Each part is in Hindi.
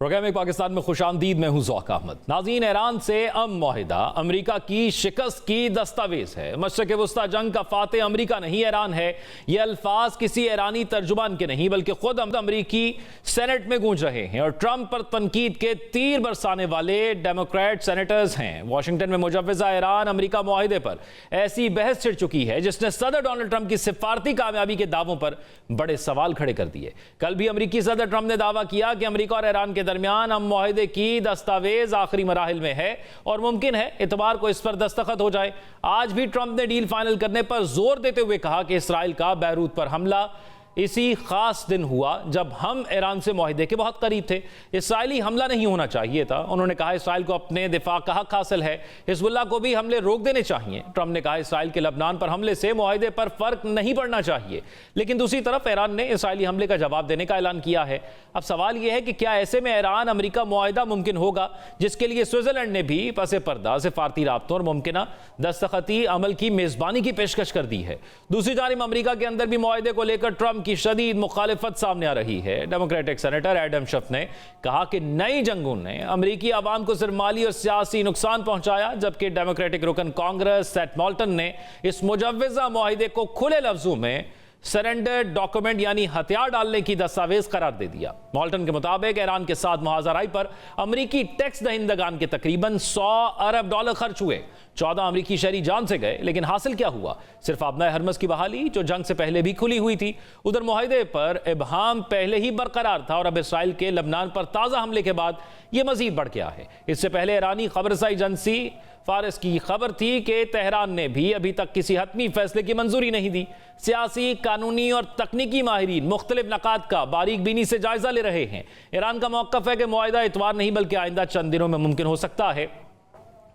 प्रोग्राम में पाकिस्तान में खुशामदीद, मैं हूं ज़ौक अहमद। नाज़रीन, ईरान से अमन मुआहिदा अमरीका की शिकस्त की दस्तावेज है। मशरिक़ वस्ता जंग का फातेह अमरीका नहीं ईरान है। ये अल्फाज किसी ईरानी तर्जुमान के नहीं बल्कि खुद अमरीकी सेनेट में गूंज रहे हैं और ट्रंप पर तनकीद के तीर बरसाने वाले डेमोक्रेट सेनेटर्स हैं। वाशिंगटन में मुजव्वज़ा ईरान अमरीका मुआहिदे पर ऐसी बहस छिड़ चुकी है जिसने सदर डोनाल्ड ट्रंप की सिफारती कामयाबी के दावों पर बड़े सवाल खड़े कर दिए। कल भी अमरीकी सदर ट्रंप ने दावा किया कि अमरीका और ईरान के दरमियान हम मुआहिदे की दस्तावेज आखिरी मराहिल में है और मुमकिन है इतवार को इस पर दस्तखत हो जाए। आज भी ट्रंप ने डील फाइनल करने पर जोर देते हुए कहा कि इसराइल का बैरूत पर हमला इसी खास दिन हुआ जब हम ईरान से मुआहिदे के बहुत करीब थे। इसराइली हमला नहीं होना चाहिए था। उन्होंने कहा इसराइल को अपने दिफा का हक हासिल है, हिजबुल्लाह को भी हमले रोक देने चाहिए। ट्रंप ने कहा इसराइल के लबनान पर हमले से मुआहिदे पर फर्क नहीं पड़ना चाहिए, लेकिन दूसरी तरफ ईरान ने इसराइली हमले का जवाब देने का ऐलान किया है। अब सवाल यह है कि क्या ऐसे में ईरान अमरीका मुआहिदा मुमकिन होगा, जिसके लिए स्विट्जरलैंड ने भी पसे पर्दा सिफारती राब्तों और मुमकिन दस्तखती अमल की मेजबानी की पेशकश कर दी है। दूसरी जानिब अमरीका के अंदर भी मुआहिदे को लेकर ट्रंप की शदीद मुखालिफत सामने आ रही है। डेमोक्रेटिक सेनेटर एडम शिफ ने कहा कि नई जंगों ने अमरीकी आवाम को सिर्फ माली और सियासी नुकसान पहुंचाया, जबकि डेमोक्रेटिक रुकन कांग्रेस सेट मॉल्टन ने इस मुजव्वज़ा मुआहिदे को खुले लफ्जों में सरेंडर डॉक्यूमेंट यानी हथियार डालने की दस्तावेज करार दे दिया। मॉल्टन के मुताबिक ईरान के साथ मुहाजराई पर अमरीकी टैक्स दहिंदगान के तकरीबन $100 अरब खर्च हुए। 14 अमरीकी शहरी जान से गए, लेकिन हासिल क्या हुआ? सिर्फ आबना हरमस की बहाली, जो जंग से पहले भी खुली हुई थी। उधर मुआहिदे पर इबहाम पहले ही बरकरार था और अब इसराइल के लबनान पर ताज़ा हमले के बाद यह मजीद बढ़ गया है। इससे पहले ईरानी खबरसाई एजेंसी फारिस की खबर थी कि तेहरान ने भी अभी तक किसी हतमी फैसले की मंजूरी नहीं दी। सियासी, कानूनी और तकनीकी माहिरीन मुख्तलिफ नकात का बारीक बीनी से जायजा ले रहे हैं। ईरान का मौक़िफ़ है कि मुआहिदा इतवार नहीं बल्कि आइंदा चंद दिनों में मुमकिन हो सकता है।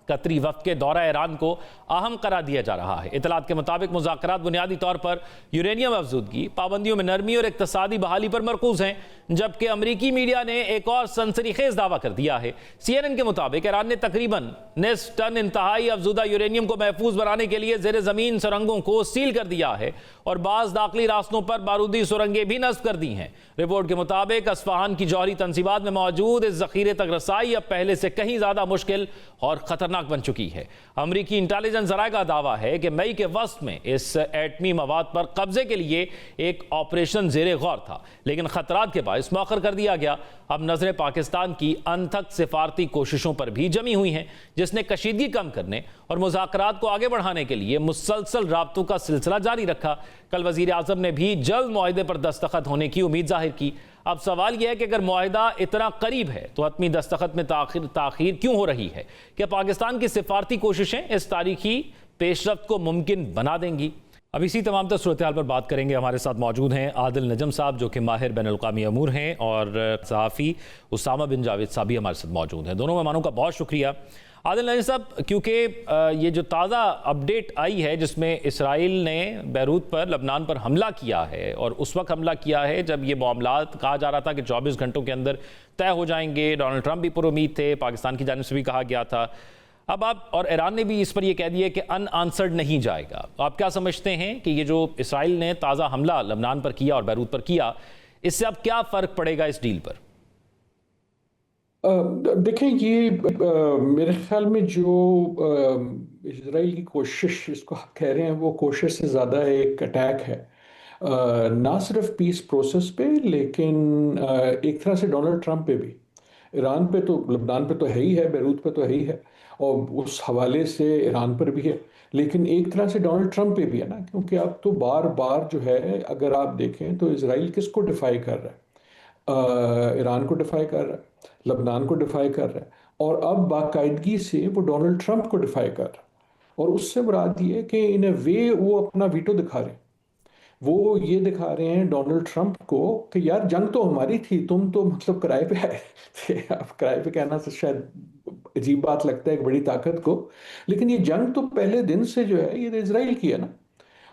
कतरी वफ्द के दौरा ईरान को अहम करार दिया जा रहा है। इतलात के मुताबिक मुज़ाकरात बुनियादी तौर पर यूरेनियम अफजूदगी, पाबंदियों में नरमी और इक़्तिसादी बहाली पर मरकूज हैं, जबकि अमरीकी मीडिया ने एक और सनसनीखेज दावा कर दिया है। CNN के मुताबिक ईरान ने तकरीबन निस्फ टन इंतहाई अफजूदा यूरेनियम को महफूज बनाने के लिए ज़ेर ज़मीन सुरंगों को सील कर दिया है और बाज़ दाखिली रास्तों पर बारूदी सुरंगें भी नस्ब कर दी हैं। रिपोर्ट के मुताबिक अस्फहान की जौहरी तंसीबात में मौजूद इस जखीरे तक रसाई अब पहले से कहीं ज़्यादा मुश्किल और खतरनाक बन चुकी है। अमरीकी इंटेलिजेंस ज़राए का दावा है कि मई के वस्त में इस एटमी मवाद पर कब्जे के लिए एक ऑपरेशन ज़ेरे गौर था, लेकिन खतरात के बायस मौखर कर दिया गया। अब नजरें पाकिस्तान की अनथक सिफारती कोशिशों पर भी जमी हुई हैं, जिसने कशीदगी कम करने और मुज़ाकरात को आगे बढ़ाने के लिए मुसलसल राब्तों का सिलसिला जारी रखा। कल वज़ीर आज़म ने भी जल्द मुआहिदे पर दस्तखत होने की उम्मीद जाहिर की। अब सवाल यह है कि अगर मुआहिदा इतना करीब है तो हतमी दस्तखत में ताखीर क्यों हो रही है? क्या पाकिस्तान की सिफारती कोशिशें इस तारीखी पेशरफ्त को मुमकिन बना देंगी? अब इसी तमाम तर सूरत हाल पर बात करेंगे। हमारे साथ मौजूद हैं आदिल नजम साहब, जो कि माहिर बैनुल-अक़वामी अमूर हैं, और सहाफ़ी उसामा बिन जावेद साहब भी हमारे साथ मौजूद हैं। दोनों मेहमानों का बहुत शुक्रिया। आदिल नजम साहब, क्योंकि ये जो ताज़ा अपडेट आई है जिसमें इसराइल ने बैरूत पर, लबनान पर हमला किया है, और उस वक्त हमला किया है जब ये मामलात कहा जा रहा था कि 24 घंटों के अंदर तय हो जाएंगे। डोनाल्ड ट्रंप भी पुरुमीद थे, पाकिस्तान की जानिब से भी कहा गया था। अब आप और ईरान ने भी इस पर यह कह दिया कि अनआंसर्ड नहीं जाएगा। आप क्या समझते हैं कि ये जो इसराइल ने ताज़ा हमला लबनान पर किया और बैरूत पर किया, इससे अब क्या फ़र्क पड़ेगा इस डील पर? देखें, ये मेरे ख्याल में जो इजराइल की कोशिश, इसको आप कह रहे हैं, वो कोशिश से ज़्यादा एक अटैक है। ना सिर्फ पीस प्रोसेस पे, लेकिन एक तरह से डोनाल्ड ट्रंप पे भी। ईरान पे तो, लबनान पे तो है ही है, बैरूत पे तो है ही है, और उस हवाले से ईरान पर भी है, लेकिन एक तरह से डोनाल्ड ट्रंप पे भी है ना, क्योंकि अब तो बार बार जो है, अगर आप देखें तो इजराइल किसको डिफाई कर रहा है? ईरान को डिफाई कर रहा है, लबनान को डिफाई कर रहा है, और अब बाकायदगी से वो डोनाल्ड ट्रंप को डिफाई कर रहा है। और उससे मुराद ये कि इन ए वे वो अपना वीटो दिखा रहे हैं। वो ये दिखा रहे हैं डोनाल्ड ट्रंप को कि यार, जंग तो हमारी थी, तुम तो मतलब किराए पे आए थे। अब किराए पे कहना तो शायद अजीब बात लगता है एक बड़ी ताकत को, लेकिन ये जंग तो पहले दिन से जो है, ये तो इजराइल की है ना।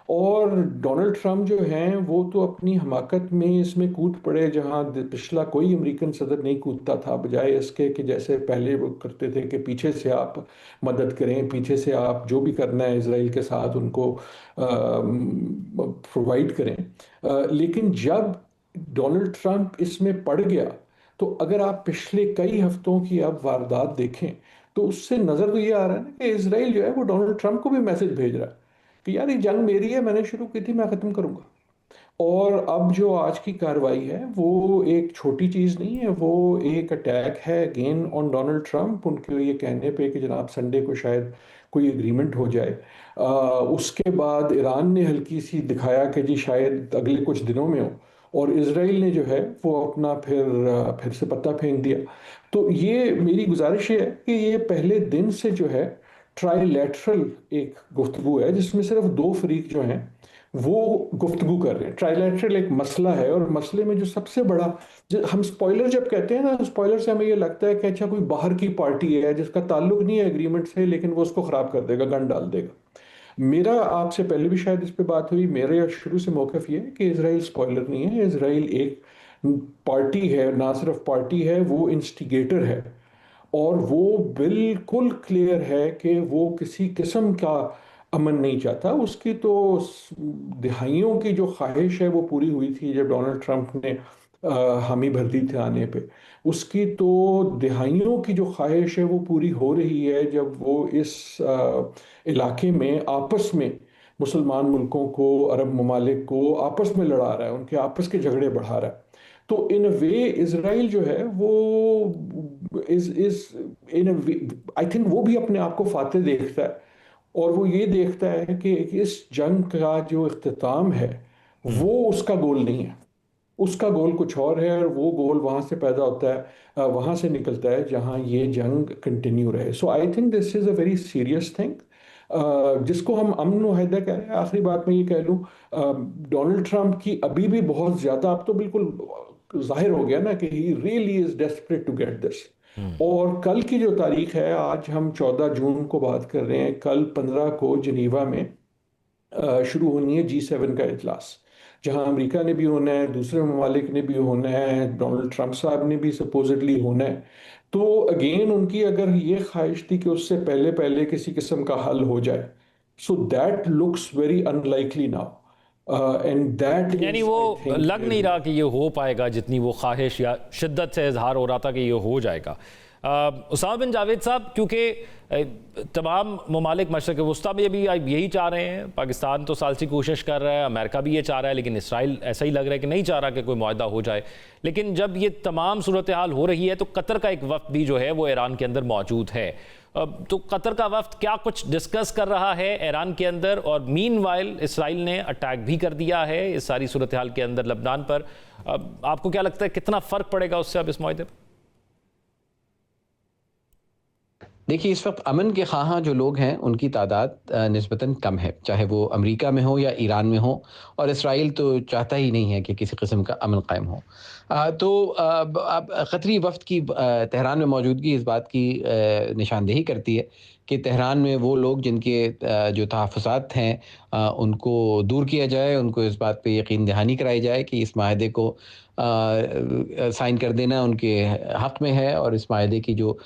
और डोनाल्ड ट्रंप जो हैं, वो तो अपनी हमाकत में इसमें कूद पड़े जहां पिछला कोई अमेरिकन सदर नहीं कूदता था, बजाय इसके कि जैसे पहले वो करते थे कि पीछे से आप मदद करें, पीछे से आप जो भी करना है इसराइल के साथ उनको प्रोवाइड करें। लेकिन जब डोनाल्ड ट्रंप इसमें पड़ गया तो अगर आप पिछले कई हफ्तों की अब वारदात देखें तो उससे नज़र तो ये आ रहा है ना कि इसराइल जो है वो डोनाल्ड ट्रंप को भी मैसेज भेज रहा है कि यार ये जंग मेरी है, मैंने शुरू की थी, मैं ख़त्म करूंगा। और अब जो आज की कार्रवाई है वो एक छोटी चीज़ नहीं है, वो एक अटैक है अगेन ऑन डोनाल्ड ट्रंप, उनके ये कहने पे कि जनाब संडे को शायद कोई एग्रीमेंट हो जाए। उसके बाद ईरान ने हल्की सी दिखाया कि जी शायद अगले कुछ दिनों में हो, और इसराइल ने जो है वो अपना फिर से पत्ता फेंक दिया। तो ये मेरी गुजारिश है कि ये पहले दिन से जो है ट्राइलैटरल एक गुफ्तगू है जिसमें सिर्फ दो फरीक जो हैं वो गुफ्तगू कर रहे हैं। ट्राइलैटरल एक मसला है, और मसले में जो सबसे बड़ा, हम स्पॉइलर जब कहते हैं ना, स्पॉइलर से हमें ये लगता है कि अच्छा कोई बाहर की पार्टी है जिसका ताल्लुक नहीं है एग्रीमेंट से, लेकिन वो उसको खराब कर देगा, गन डाल देगा। मेरा आपसे पहले भी शायद इस पे बात हुई, मेरे शुरू से मौक़िफ़ ये है कि इसराइल स्पॉइलर नहीं है, इसराइल एक पार्टी है, ना सिर्फ पार्टी है, वो इंस्टिगेटर है। और वो बिल्कुल क्लियर है कि वो किसी किस्म का अमन नहीं चाहता। उसकी तो दिहाइयों की जो ख्वाहिश है वो पूरी हुई थी जब डोनाल्ड ट्रंप ने हामी भर दी थी आने पे। उसकी तो दिहाइयों की जो ख्वाहिश है वो पूरी हो रही है जब वो इस इलाके में आपस में मुसलमान मुल्कों को, अरब ममालिक को आपस में लड़ा रहा है, उनके आपस के झगड़े बढ़ा रहा है। तो इन वे इसराइल जो है वो इस इन आई थिंक वो भी अपने आप को फातेह देखता है, और वो ये देखता है कि इस जंग का जो इख्तिताम है वो उसका गोल नहीं है, उसका गोल कुछ और है, और वो गोल वहां से पैदा होता है, वहां से निकलता है जहां ये जंग कंटिन्यू रहे। So I think this is a very serious thing जिसको हम अमन मुआहिदा कह रहे हैं। आखिरी बात मैं ये कह लूँ, डोनाल्ड ट्रंप की अभी भी बहुत ज्यादा, अब तो बिल्कुल जाहिर हो गया ना कि he really is desperate to get this. और कल की जो तारीख है, आज हम 14 जून को बात कर रहे हैं, कल 15 को जिनीवा में शुरू होनी है G7 का इजलास, जहां अमेरिका ने भी होना है, दूसरे ममालिक ने भी होना है, डोनाल्ड ट्रंप साहब ने भी सपोजिटली होना है। तो अगेन उनकी अगर ये ख्वाहिश थी कि उससे पहले पहले किसी किस्म का हल हो जाए, so that looks very unlikely now, and that यानी इज वो आई थिंक लग नहीं रहा कि ये हो पाएगा जितनी वो ख्वाहिश या शिद्दत से इजहार हो रहा था कि ये हो जाएगा। उसामा बिन जावेद साहब, क्योंकि तमाम ममालिक मशरक़ वस्ता में भी यही चाह रहे हैं, पाकिस्तान तो साल से कोशिश कर रहा है, अमेरिका भी ये चाह रहा है, लेकिन इसराइल ऐसा ही लग रहा है कि नहीं चाह रहा कि कोई मुआहदा हो जाए। लेकिन जब ये तमाम सूरत हाल हो रही है तो कतर का एक वफ्द भी जो है वो ईरान के अंदर मौजूद है। तो कतर का वफ्द क्या कुछ डिस्कस कर रहा है ईरान के अंदर? और मीनवाइल इसराइल ने अटैक भी कर दिया है इस सारी सूरत हाल के अंदर लबनान पर। आपको क्या लगता है कितना फ़र्क पड़ेगा उससे अब इस मुआहदे पर? देखिए, इस वक्त अमन के ख़्वाह जो लोग हैं उनकी तादाद निस्बतन कम है, चाहे वो अमेरिका में हो या ईरान में हो, और इसराइल तो चाहता ही नहीं है कि किसी किस्म का अमन कायम हो। तो अब क़तरी वफ़द की तेहरान में मौजूदगी इस बात की निशानदेही करती है कि तेहरान में वो लोग जिनके जो तहफ़्फ़ुज़ात हैं उनको दूर किया जाए, उनको इस बात पे यकीन दहानी कराई जाए कि इस माहदे को साइन कर देना उनके हक़ में है, और इस माहदे की जो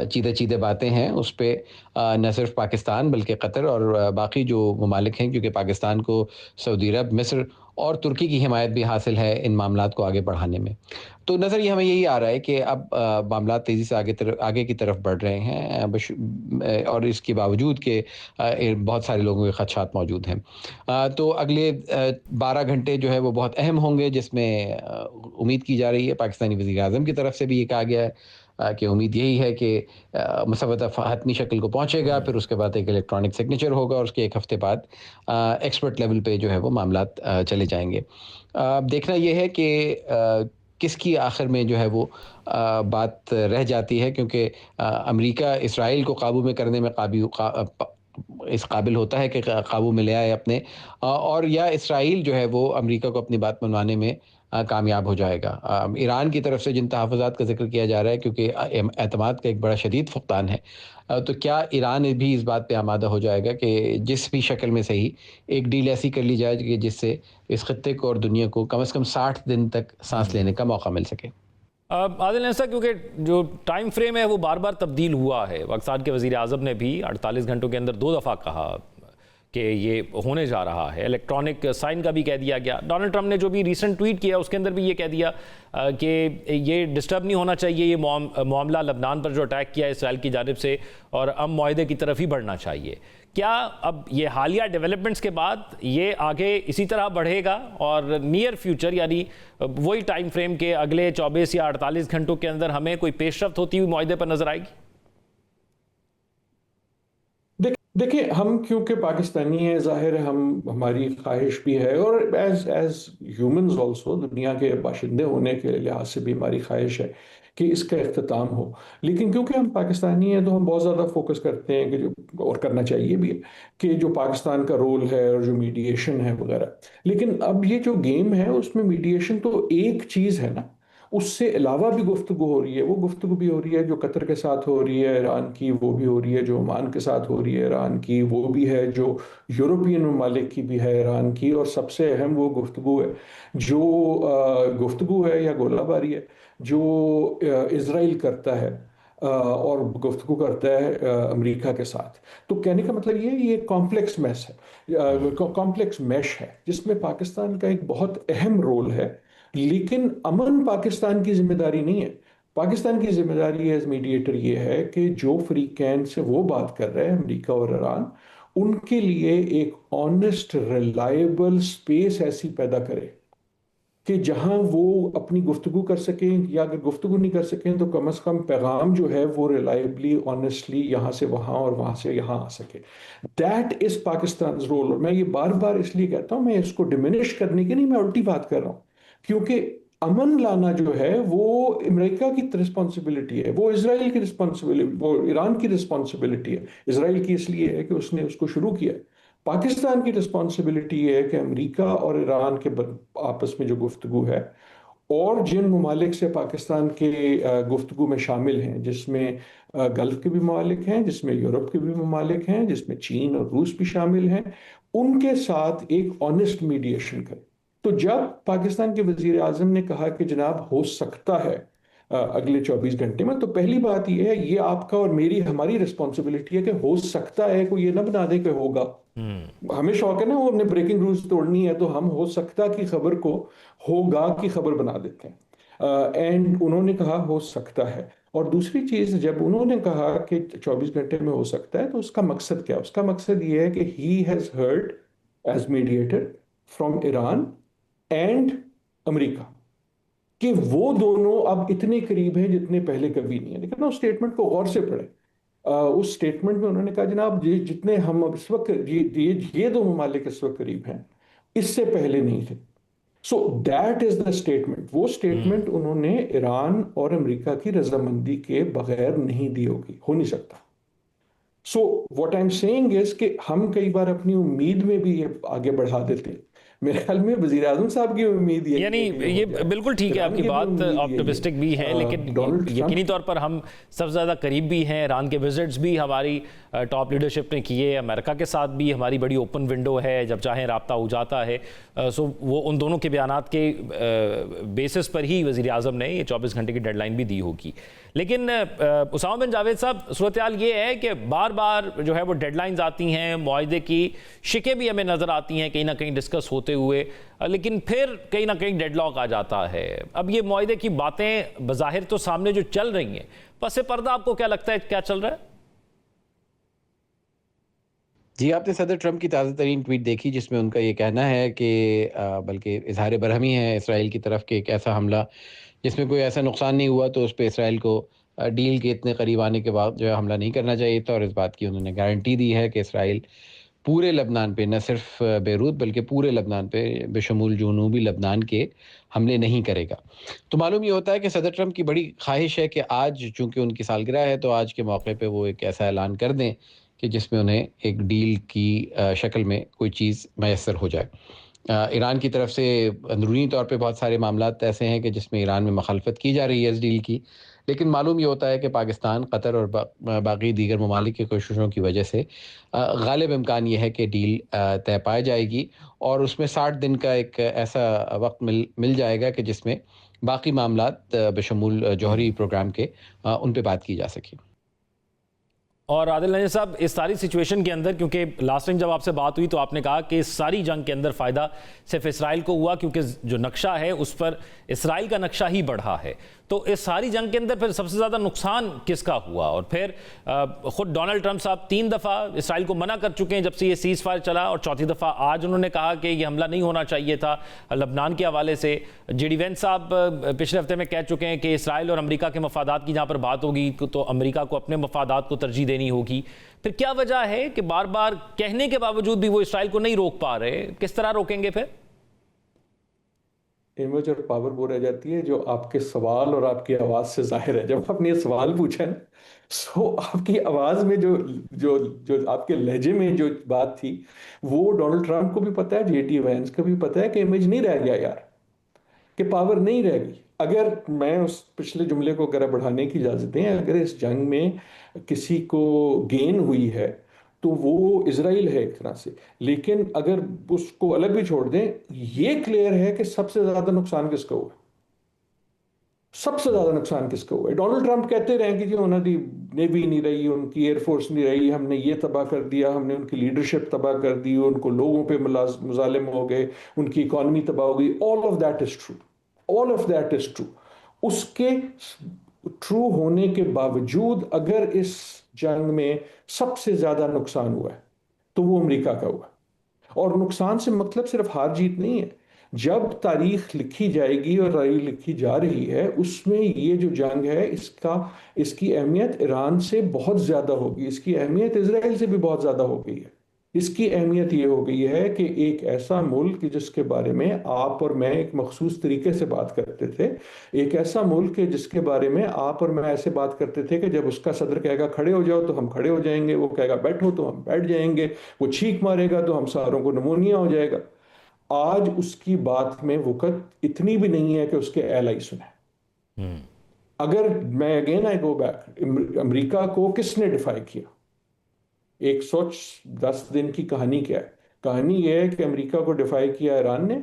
चीदे बातें हैं उस पे न सिर्फ पाकिस्तान बल्कि कतर और बाकी जो ममालिक हैं, क्योंकि पाकिस्तान को सऊदी अरब, मिस्र और तुर्की की हिमायत भी हासिल है इन मामलात को आगे बढ़ाने में। तो नज़र ये हमें यही आ रहा है कि अब मामला तेज़ी से आगे की तरफ बढ़ रहे हैं, और इसके बावजूद कि बहुत सारे लोगों के ख़दशात मौजूद हैं। तो अगले 12 घंटे जो है वो बहुत अहम होंगे, जिसमें उम्मीद की जा रही है, पाकिस्तानी वज़ीर-ए-आज़म की तरफ से भी ये कहा गया है कि उम्मीद यही है कि मुसव्वदा हतमी शक्ल को पहुँचेगा, फिर उसके बाद एक इलेक्ट्रॉनिक सिग्नेचर होगा, और उसके एक हफ़्ते बाद एक्सपर्ट लेवल पे जो है वो मामलात चले जाएंगे। अब देखना ये है कि किसकी आखिर में जो है वो बात रह जाती है, क्योंकि अमेरिका इसराइल को काबू में करने में इस काबिल होता है कि काबू में ले आए अपने, और या इसराइल जो है वो अमेरिका को अपनी बात मनवाने में कामयाब हो जाएगा। ईरान की तरफ से जिन तहफ़्फ़ुज़ात का ज़िक्र किया जा रहा है, क्योंकि एतमाद का एक बड़ा शदीद फ़ुक़दान है, तो क्या ईरान भी इस बात पे आमादा हो जाएगा कि जिस भी शक्ल में सही एक डील ऐसी कर ली जाए कि जिससे इस खित्ते को और दुनिया को कम से कम 60 दिन तक सांस लेने का मौका मिल सके। आदिल ऐसा, क्योंकि जो टाइम फ्रेम है वो बार बार तब्दील हुआ है। पाकिस्तान के वज़ीर आज़म ने भी 48 घंटों के अंदर 2 दफ़ा कहा कि ये होने जा रहा है। इलेक्ट्रॉनिक साइन का भी कह दिया गया। डोनाल्ड ट्रंप ने जो भी रिसेंट ट्वीट किया उसके अंदर भी ये कह दिया कि ये डिस्टर्ब नहीं होना चाहिए, ये मामला लबनान पर जो अटैक किया इसराइल की जानिब से, और अमन माहदे की तरफ ही बढ़ना चाहिए। क्या अब ये हालिया डेवलपमेंट्स के बाद ये आगे इसी तरह बढ़ेगा और नियर फ्यूचर यानी वही टाइम फ्रेम के अगले 24 या 48 घंटों के अंदर हमें कोई पेशरफ्त होती हुई माहदे पर नजर आएगी? देखिए, हम क्योंकि पाकिस्तानी हैं, जाहिर है हमारी ख्वाहिश भी है, और एज एज ह्यूमंस ऑल्सो दुनिया के बाशिंदे होने के लिहाज से भी हमारी ख्वाहिश है कि इसका इख्तिताम हो। लेकिन क्योंकि हम पाकिस्तानी हैं तो हम बहुत ज़्यादा फोकस करते हैं कि जो, और करना चाहिए भी है, कि जो पाकिस्तान का रोल है और जो मीडिएशन है वगैरह। लेकिन अब ये जो गेम है उसमें मीडिएशन तो एक चीज़ है ना, उससे अलावा भी गुफ्तगू हो रही है। वो गुफ्तगू भी हो रही है जो कतर के साथ हो रही है ईरान की, वो भी हो रही है जो ओमान के साथ हो रही है ईरान की, वो भी है जो यूरोपियन ममालिक की भी है ईरान की, और सबसे अहम वो गुफ्तगू है जो गुफ्तगू है या गोलाबारी है जो इसराइल करता है और गुफ्तगू करता है अमेरिका के साथ। तो कहने का मतलब ये कॉम्प्लेक्स मैश है, कॉम्प्लेक्स मैश है जिसमें पाकिस्तान का एक बहुत अहम रोल है। लेकिन अमन पाकिस्तान की जिम्मेदारी नहीं है। पाकिस्तान की जिम्मेदारी एज मीडिएटर ये है कि जो फ्री कैन से वो बात कर रहे हैं अमेरिका और ईरान, उनके लिए एक ऑनेस्ट रिलायबल स्पेस ऐसी पैदा करे कि जहां वो अपनी गुफ्तगू कर सकें, या अगर गुफ्तगू नहीं कर सकें तो कम से कम पैगाम जो है वो रिलायबली ऑनेस्टली यहाँ से वहाँ और वहाँ से यहाँ आ सके। That is Pakistan role. और मैं ये बार बार इसलिए कहता हूँ, मैं इसको डिमिनिश करने की नहीं, मैं उल्टी बात कर रहा हूँ, क्योंकि अमन लाना जो है वो अमेरिका की रिस्पॉन्सिबिलिटी है, वो इसराइल की रिस्पॉन्सिबिलिटी, वो ईरान की रिस्पॉन्सिबिलिटी है। इसराइल की इसलिए है कि उसने उसको शुरू किया। पाकिस्तान की रिस्पॉन्सिबिलिटी है कि अमेरिका और ईरान के आपस में जो गुफ्तगू है, और जिन ममालिक से पाकिस्तान के गुफ्तगू में शामिल हैं, जिसमें गल्फ के भी ममालिक हैं, जिसमें यूरोप के भी ममालिक हैं, जिसमें चीन और रूस भी शामिल हैं, उनके साथ एक ऑनेस्ट मीडिएशन करें। तो जब पाकिस्तान के वजीर आजम ने कहा कि जनाब हो सकता है अगले 24 घंटे में, तो पहली बात यह है, ये आपका और मेरी हमारी रिस्पॉन्सिबिलिटी है कि हो सकता है, कोई ये ना बना दे कि होगा। हमें शौक है ना, वो अपने ब्रेकिंग रूल्स तोड़नी है, तो हम हो सकता की खबर को होगा की खबर बना देते हैं। एंड उन्होंने कहा हो सकता है। और दूसरी चीज, जब उन्होंने कहा कि 24 घंटे में हो सकता है, तो उसका मकसद क्या? उसका मकसद ये है कि he has heard as mediator from Iran and America, कि वो दोनों अब इतने करीब हैं जितने पहले कभी नहीं है। लेकिन ना, उस स्टेटमेंट को गौर से पढ़े। उस स्टेटमेंट में उन्होंने कहा, जनाब ये जितने हम अब इस वक्त ये दो ममालिक इस वक्त करीब हैं, इससे पहले नहीं थे। सो दैट इज द स्टेटमेंट। वो स्टेटमेंट उन्होंने ईरान और अमेरिका की रजामंदी के बगैर नहीं दी होगी, हो नहीं सकता। So what I am saying is कि हम कई बार अपनी उम्मीद में भी ये आगे बढ़ा देते हैं। मेरे ख्याल में वजीर आजम साहब की उम्मीद यानी ये बिल्कुल ठीक है, आपकी बात ऑप्टिमिस्टिक भी है, लेकिन यकीनी तौर पर हम सबसे ज़्यादा करीब भी हैं। ईरान के विजिट्स भी हमारी टॉप लीडरशिप ने किए, अमेरिका के साथ भी हमारी बड़ी ओपन विंडो है, जब चाहें राब्ता हो जाता है। सो वो उन दोनों के बयानात के बेसिस पर ही वज़ीर आज़म ने ये 24 घंटे की डेडलाइन भी दी होगी। लेकिन उसामा बिन जावेद साहब, सूरत हाल ये है कि बार बार जो है वो डेडलाइंस आती हैं, मुआहदे की शिकें भी हमें नज़र आती हैं कहीं ना कहीं डिस्कस होते हुए, लेकिन फिर कहीं ना कहीं डेडलॉक आ जाता है। अब ये मुआहदे की बातें बज़ाहिर तो सामने जो चल रही हैं, पसे पर्दा आपको क्या लगता है क्या चल रहा है? जी, आपने सदर ट्रंप की ताज़ा तरीन ट्वीट देखी जिसमें उनका ये कहना है कि बल्कि इजहार बरहमी है इसराइल की तरफ के, एक ऐसा हमला जिसमें कोई ऐसा नुकसान नहीं हुआ तो उस पर इसराइल को डील के इतने करीब आने के बाद जो है हमला नहीं करना चाहिए था। और इस बात की उन्होंने गारंटी दी है कि इसराइल पूरे लबनान पे, न सिर्फ बेरूत बल्कि पूरे लबनान पे बेशमूल जुनूबी लबनान के हमले नहीं करेगा। तो मालूम ये होता है कि सदर ट्रंप की बड़ी ख्वाहिश है कि आज चूँकि उनकी सालगिरह है तो आज के मौके पे वो एक ऐसा ऐलान कर दें कि जिसमें उन्हें एक डील की शक्ल में कोई चीज़ मैसर हो जाए। ईरान की तरफ से अंदरूनी तौर पे बहुत सारे मामलात ऐसे हैं कि जिसमें ईरान में मुखालफत की जा रही है इस डील की, लेकिन मालूम ये होता है कि पाकिस्तान, कतर और बाकी दीगर ममालिक की कोशिशों की वजह से गालिब इम्कान ये है कि डील तय पाई जाएगी और उसमें 60 दिन का एक ऐसा वक्त मिल जाएगा कि जिसमें बाकी मामलात बशमूल जौहरी प्रोग्राम के उन पे बात की जा सके। और आदिल नईम साहब, इस सारी सिचुएशन के अंदर, क्योंकि लास्ट टाइम जब आपसे बात हुई तो आपने कहा कि इस सारी जंग के अंदर फ़ायदा सिर्फ इसराइल को हुआ क्योंकि जो नक्शा है उस पर इसराइल का नक्शा ही बढ़ा है। तो इस सारी जंग के अंदर फिर सबसे ज़्यादा नुकसान किसका हुआ? और फिर ख़ुद डोनाल्ड ट्रंप साहब 3 दफ़ा इसराइल को मना कर चुके हैं जब से ये सीज़ फायर चला, और चौथी दफ़ा आज उन्होंने कहा कि ये हमला नहीं होना चाहिए था लबनान के हवाले से। JD Vance साहब पिछले हफ्ते में कह चुके हैं कि इसराइल और अमेरिका के मफादात की जहाँ पर बात होगी तो अमेरिका को अपने मफादात को तरजीह देनी होगी। फिर क्या वजह है कि बार बार कहने के बावजूद भी वो इसराइल को नहीं रोक पा रहे? किस तरह रोकेंगे फिर? इमेज और पावर वो रह जाती है जो आपके सवाल और आपकी आवाज से जाहिर है। जब आपने ये सवाल पूछा ना, सो आपकी आवाज में जो जो जो आपके लहजे में जो बात थी, वो डोनाल्ड ट्रंप को भी पता है, JD Vance को भी पता है कि इमेज नहीं रह गया यार, कि पावर नहीं रहेगी। अगर मैं उस पिछले जुमले को अगर बढ़ाने की इजाजत दें, अगर इस जंग में किसी को गेन हुई है तो वो इजराइल है एक तरह से। लेकिन अगर उसको अलग भी छोड़ दें, ये क्लियर है कि सबसे ज्यादा नुकसान किसका हुआ, सबसे ज्यादा नुकसान किसका हुआ है। डोनाल्ड ट्रंप कहते रहे कि जी उन्होंने नेवी नहीं रही, उनकी एयरफोर्स नहीं रही, हमने ये तबाह कर दिया, हमने उनकी लीडरशिप तबाह कर दी, उनको लोगों पे मुजालिम हो गए, उनकी इकॉनमी तबाह हो गई। All of that is true, all of that is true. उसके ट्रू होने के बावजूद अगर इस जंग में सबसे ज्यादा नुकसान हुआ है तो वो अमेरिका का हुआ। और नुकसान से मतलब सिर्फ हार जीत नहीं है। जब तारीख लिखी जाएगी और तारीख लिखी जा रही है, उसमें ये जो जंग है इसकी अहमियत ईरान से बहुत ज्यादा होगी, इसकी अहमियत इजराइल से भी बहुत ज्यादा हो गई है। इसकी अहमियत ये हो गई है कि एक ऐसा मुल्क जिसके बारे में आप और मैं एक मखसूस तरीके से बात करते थे, एक ऐसा मुल्क जिसके बारे में आप और मैं ऐसे बात करते थे कि जब उसका सदर कहेगा खड़े हो जाओ तो हम खड़े हो जाएंगे, वो कहेगा बैठो तो हम बैठ जाएंगे, वो छींक मारेगा तो हम सारों को नमूनिया हो जाएगा। आज उसकी बात में वक़्त इतनी भी नहीं है कि उसके एलाई सुने। अगर मैं again I go back, America को किसने डिफाई किया? 110 दिन की कहानी क्या है? कहानी यह है कि अमेरिका को डिफाई किया ईरान ने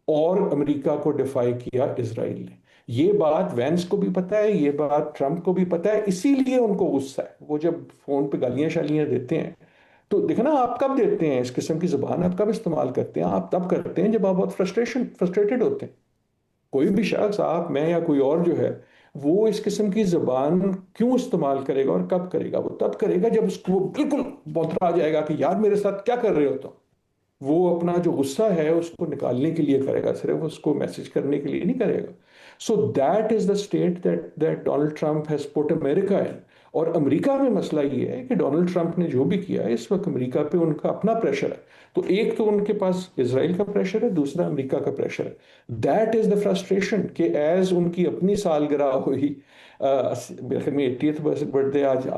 और अमेरिका को डिफाई किया इजराइल ने। ये बात वैंस को भी पता है, ये बात ट्रंप को भी पता है, इसीलिए उनको गुस्सा है। वो जब फोन पे गालियां शालियां देते हैं तो देखो ना, आप कब देते हैं इस किस्म की जुबान, आप कब इस्तेमाल करते हैं? आप तब करते हैं जब आप बहुत फ्रस्ट्रेटेड होते हैं। कोई भी शख्स, आप, मैं या कोई और जो है, वो इस किस्म की जुबान क्यों इस्तेमाल करेगा और कब करेगा? वो तब करेगा जब उसको वो बिल्कुल बौखला आ जाएगा कि यार मेरे साथ क्या कर रहे हो तुम। वो अपना जो गुस्सा है उसको निकालने के लिए करेगा, सिर्फ उसको मैसेज करने के लिए नहीं करेगा। So that is the state that Donald Trump has put America in. और अमेरिका में मसला ये है कि डोनाल्ड ट्रंप ने जो भी किया है, इस वक्त अमेरिका पे उनका अपना प्रेशर है। तो एक तो उनके पास इजराइल का प्रेशर है, दूसरा अमेरिका का प्रेशर है। दैट इज द फ्रस्ट्रेशन कि एज उनकी अपनी सालगिरह हुई, मेरे में 80th बर्थडे आज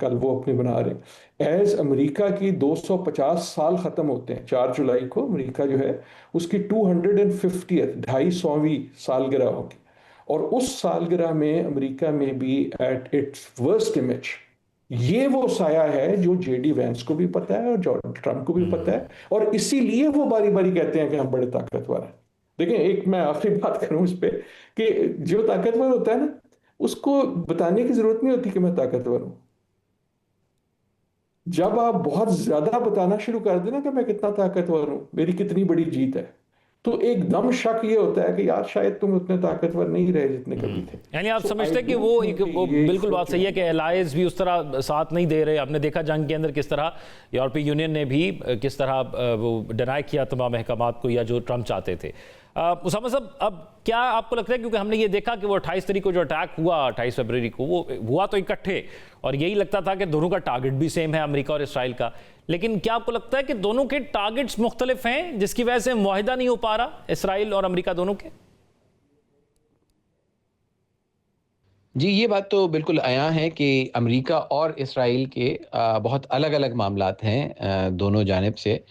कल वो अपनी बना रहे हैं, एज अमेरिका की 250 साल खत्म होते हैं 4 जुलाई को, अमेरिका जो है उसकी 250th 250वीं सालगिरह होगी। और उस सालगिरह में अमेरिका में भी एट इट्स वर्स्ट इमेज, ये वो साया है जो JD Vance को भी पता है और डोनाल्ड ट्रंप को भी पता है, और इसीलिए वो बारी बारी कहते हैं कि हम बड़े ताकतवर हैं। देखें, एक मैं आखिरी बात करूं इस पे कि जो ताकतवर होता है ना, उसको बताने की जरूरत नहीं होती कि मैं ताकतवर हूं। जब आप बहुत ज्यादा बताना शुरू कर देना कि मैं कितना ताकतवर हूं, मेरी कितनी बड़ी जीत है, तो एकदम शक ये होता है कि यार शायद तुम उतने ताकतवर नहीं रहे जितने कभी थे। यानी आप समझते हैं कि वो बिल्कुल बात सही है कि एलाइज भी उस तरह साथ नहीं दे रहे। आपने देखा जंग के अंदर किस तरह यूरोपीय यूनियन ने भी किस तरह वो डिनाई किया तमाम अहकामात को, या जो ट्रंप चाहते थे। उसामा साहब, अब क्या आपको लगता है, क्योंकि हमने ये देखा कि वो 28 तारीख को जो अटैक हुआ 28 फरवरी को, वो हुआ तो इकट्ठे, और यही लगता था कि दोनों का टारगेट भी सेम है, अमेरिका और इसराइल का। लेकिन क्या आपको लगता है कि दोनों के टारगेट्स मुख्तलिफ हैं जिसकी वजह से मुआहिदा नहीं हो पा रहा इसराइल और अमेरिका दोनों के? जी, ये बात तो बिल्कुल आया है कि अमेरिका और इसराइल के बहुत अलग अलग मामलात हैं दोनों जानिब से।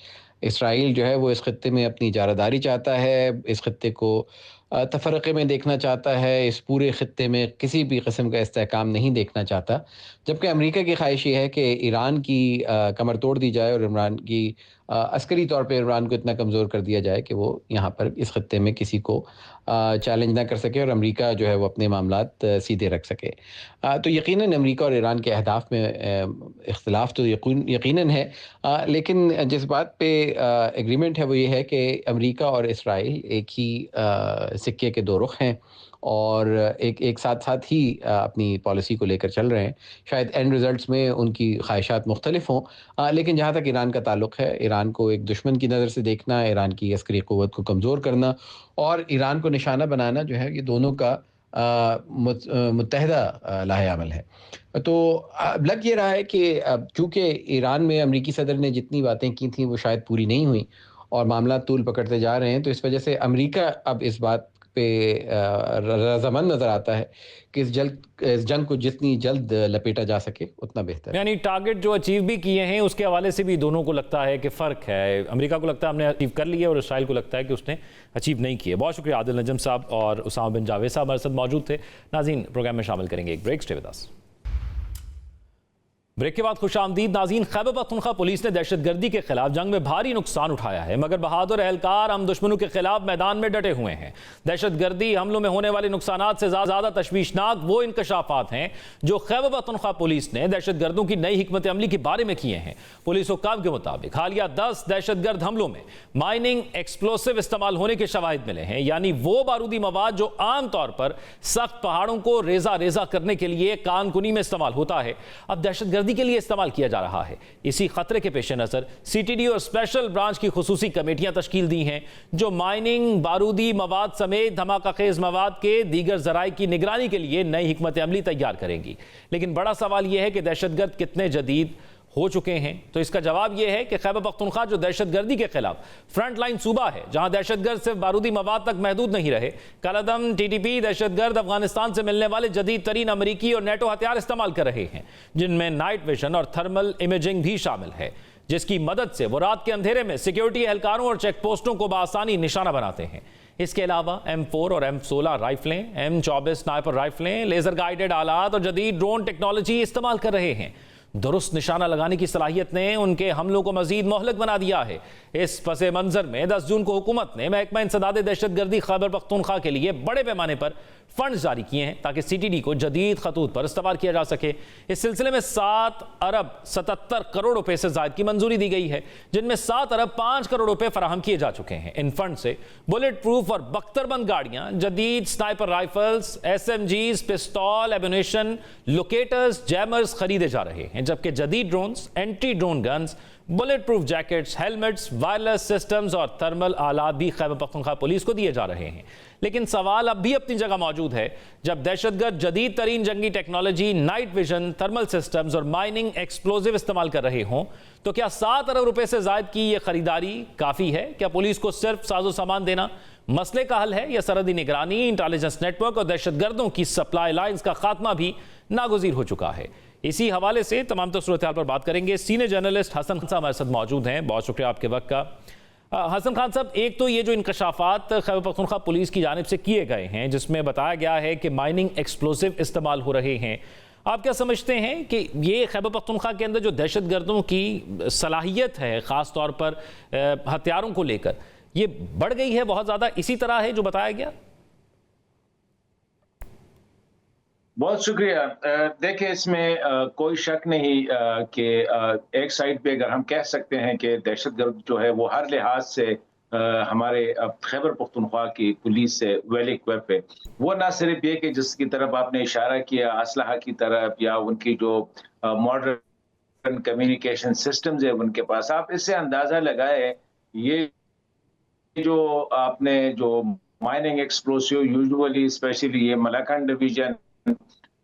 इसराइल जो है वो इस खत्ते में अपनी जारादारी चाहता है, इस खत्ते को तफरक़े में देखना चाहता है, इस पूरे खत्ते में किसी भी किस्म का इस्तेहकाम नहीं देखना चाहता। जबकि अमेरिका की ख्वाहिश ये है कि ईरान की कमर तोड़ दी जाए और इमरान की अस्करी तौर पे ईरान को इतना कमज़ोर कर दिया जाए कि वो यहाँ पर इस खत्ते में किसी को चैलेंज ना कर सके और अमेरिका जो है वो अपने मामलात सीधे रख सके। तो यकीनन अमेरिका और ईरान के अहदाफ में इख्तिलाफ तो यकीनन है, लेकिन जिस बात पे एग्रीमेंट है वो ये है कि अमेरिका और इसराइल एक ही सिक्के के दो रुख हैं और एक साथ ही अपनी पॉलिसी को लेकर चल रहे हैं। शायद एंड रिज़ल्ट्स में उनकी ख्वाहिशात मुख्तलिफ हों, लेकिन जहाँ तक ईरान का ताल्लुक़ है, ईरान को एक दुश्मन की नज़र से देखना, ईरान की अस्करी क़ुव्वत को कमज़ोर करना और ईरान को निशाना बनाना जो है, ये दोनों का मुत्तहदा लाहे-अमल है। तो अब लग ये रहा है कि चूँकि ईरान में अमरीकी सदर ने जितनी बातें की थीं, वो शायद पूरी नहीं हुई और मामला तूल पकड़ते जा रहे हैं, तो इस वजह से अमरीका अब इस बात पे रज़ामंद नज़र आता है कि इस जंग को जितनी जल्द लपेटा जा सके उतना बेहतर। यानी टारगेट जो अचीव भी किए हैं उसके हवाले से भी दोनों को लगता है कि फ़र्क है। अमेरिका को लगता है हमने अचीव कर लिया और इसराइल को लगता है कि उसने अचीव नहीं किए। बहुत शुक्रिया आदिल नजम साहब और उसामा बिन जावेद साहब हमारे साथ मौजूद थे। नाज़रीन, प्रोग्राम में शामिल करेंगे एक break. Stay with us. Break के बाद खुशामदीद नाज़रीन। खैबर पख्तूनख्वा पुलिस ने दहशतगर्दी के खिलाफ जंग में भारी नुकसान उठाया है, मगर बहादुर एहलकार हम दुश्मनों के खिलाफ मैदान में डटे हुए हैं। दहशतगर्दी हमलों में होने वाले नुकसानात से ज़्यादा तशवीशनाक वो इंकशाफात हैं जो खैबर पख्तूनख्वा पुलिस ने दहशतगर्दों की नई हिकमत अमली के बारे में किए हैं। पुलिस हुक्काम के मुताबिक हालिया 10 दहशतगर्द हमलों में माइनिंग एक्सप्लोसिव इस्तेमाल होने के शवाहिद मिले हैं, यानी वो बारूदी मवाद जो आम तौर पर सख्त पहाड़ों को रेजा रेजा करने के लिए कानकुनी में इस्तेमाल होता है, अब दहशतगर्दी के लिए इस्तेमाल किया जा रहा है। इसी खतरे के पेश नजर सीटीडी और स्पेशल ब्रांच की खुसूसी कमेटियां तश्कील दी हैं जो माइनिंग, बारूदी मवाद समेत धमाका खेज मवाद के दीगर जराए की निगरानी के लिए नई हिकमत अमली तैयार करेंगी। लेकिन बड़ा सवाल यह है कि दहशतगर्द कितने जदीद हो चुके हैं। तो इसका जवाब यह है कि खैबर पख्तूनख्वा जो दहशतगर्दी के खिलाफ फ्रंट लाइन सूबा है, जहां दहशतगर्द सिर्फ बारूदी मवाद तक महदूद नहीं रहे, कलअदम टीटीपी दहशतगर्द अफगानिस्तान से मिलने वाले जदीद तरीन अमरीकी और नेटो हथियार इस्तेमाल कर रहे हैं, जिनमें नाइट विजन और थर्मल इमेजिंग भी शामिल है, जिसकी मदद से वो रात के अंधेरे में सिक्योरिटी एहलकारों और चेक पोस्टों को बआसानी निशाना बनाते हैं। इसके अलावा M4 और M16 राइफलें, M24 स्नाइपर राइफलें, लेजर गाइडेड आलात और जदीद ड्रोन टेक्नोलॉजी इस्तेमाल कर रहे हैं। दुरुस्त निशाना लगाने की सलाहियत ने उनके हमलों को मजीद मोहलक बना दिया है। इस पसे मंजर में 10 जून को हुकूमत ने महकमा इंसदाद दहशतगर्दी खैबर पख्तूनख्वा के लिए बड़े पैमाने पर फंड जारी किए हैं ताकि सीटीडी को जदीद खतूत पर इस्तेमाल किया जा सके। इस सिलसिले में 7 अरब 77 करोड़ रुपए से ज्यादा की मंजूरी दी गई है, जिनमें 7 अरब 5 करोड़ रुपए फराहम किए जा चुके हैं। इन फंड से बुलेट प्रूफ और बख्तरबंद गाड़ियां, जदीद स्नाइपर राइफल्स, SMGs, पिस्तौल, एम्युनिशन, लोकेटर्स, जैमर्स खरीदे जा रहे हैं, जबकि जदीद drones, anti drone guns, bullet proof jackets, helmets, wireless systems और थर्मल आलात भी खैबर पख्तूनख्वा पुलिस को दिए जा रहे हैं। लेकिन सवाल अब भी अपनी जगह मौजूद है। जब दहशतगर्द जदीद तरीन जंगी technology, night vision, thermal systems और माइनिंग एक्सप्लोजिव इस्तेमाल कर रहे हों, तो क्या 7 अरब रुपए से ज्यादा की यह खरीदारी काफी है? क्या पुलिस को सिर्फ साजो सामान देना मसले का हल है, या सरहदी निगरानी, इंटेलिजेंस नेटवर्क और दहशतगर्दों की सप्लाई लाइन्स का खात्मा भी नागुज़ीर हो चुका है? इसी हवाले से तमाम सूरत हाल पर बात करेंगे। सीनियर जर्नलिस्ट हसन खान साहब हमारे साथ मौजूद हैं। बहुत शुक्रिया आपके वक्त का। हसन खान साहब, एक तो ये जो इंकशाफात खैबर पख्तूनख्वा पुलिस की जानिब से किए गए हैं, जिसमें बताया गया है कि माइनिंग एक्सप्लोसिव इस्तेमाल हो रहे हैं, आप क्या समझते हैं कि ये खैबर पख्तूनख्वा के अंदर जो दहशतगर्दों की सलाहियत है, ख़ास तौर पर हथियारों को लेकर, ये बढ़ गई है बहुत ज़्यादा, इसी तरह है जो बताया गया? बहुत शुक्रिया। देखिए, इसमें कोई शक नहीं कि एक साइड पे अगर हम कह सकते हैं कि दहशतगर्द जो है वो हर लिहाज से हमारे खैबर पख्तूनख्वा की पुलिस से वेल इक्विप है। वो ना सिर्फ ये कि जिसकी तरफ आपने इशारा किया, असलहा की तरफ या उनकी जो मॉडर्न कम्युनिकेशन सिस्टम्स है उनके पास, आप इससे अंदाज़ा लगाए ये जो आपने जो माइनिंग एक्सप्लोसिव यूजुअली स्पेशली ये मलाकन डिवीजन,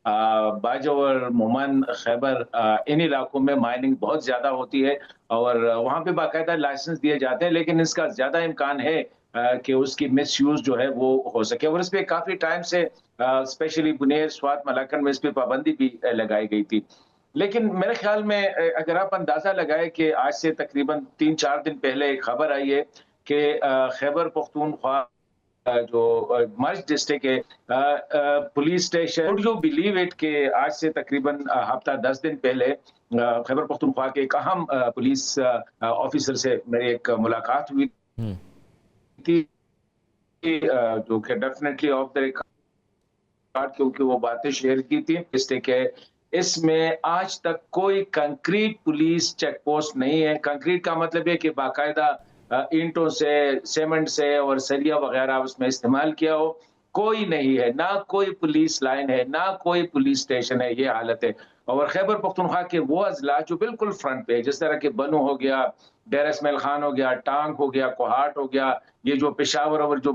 बाजौर, मोमन, खैबर, इन इलाकों में माइनिंग बहुत ज़्यादा होती है और वहाँ पे बाकायदा लाइसेंस दिए जाते हैं, लेकिन इसका ज़्यादा इम्कान है कि उसकी मिसयूज़ जो है वो हो सके। और इस पर काफ़ी टाइम से स्पेशली बुनेर, स्वात, मलाकन में इस पर पाबंदी भी लगाई गई थी। लेकिन मेरे ख्याल में अगर आप अंदाज़ा लगाए कि आज से तकरीबन 3-4 दिन पहले एक खबर आई है कि खैबर पख्तूनख्वा जो मर्ज डिस्ट्रिक्ट है police station, would you believe it कि आज से तकरीबन हफ्ता 10 दिन पहले खैबर पख्तूनख्वा के एक अहम पुलिस ऑफिसर से मेरी एक मुलाकात हुई थी, जो कि डेफिनेटली ऑफ द रिकॉर्ड क्योंकि वो बातें शेयर की थी, इसलिए कि इसमें आज तक कोई कंक्रीट पुलिस चेक पोस्ट नहीं है। कंक्रीट का मतलब है कि बाकायदा ईंटों से, सीमेंट से और सरिया वगैरह उसमें इस्तेमाल किया हो, कोई नहीं है, ना कोई पुलिस लाइन है, ना कोई पुलिस स्टेशन है, ये हालत है। और खैबर पख्तूनख्वा के वो अजला जो बिल्कुल फ्रंट पे, जिस तरह के बनू हो गया, डेर इस्माइल खान हो गया, टांग हो गया, कोहाट हो गया, ये जो पेशावर और जो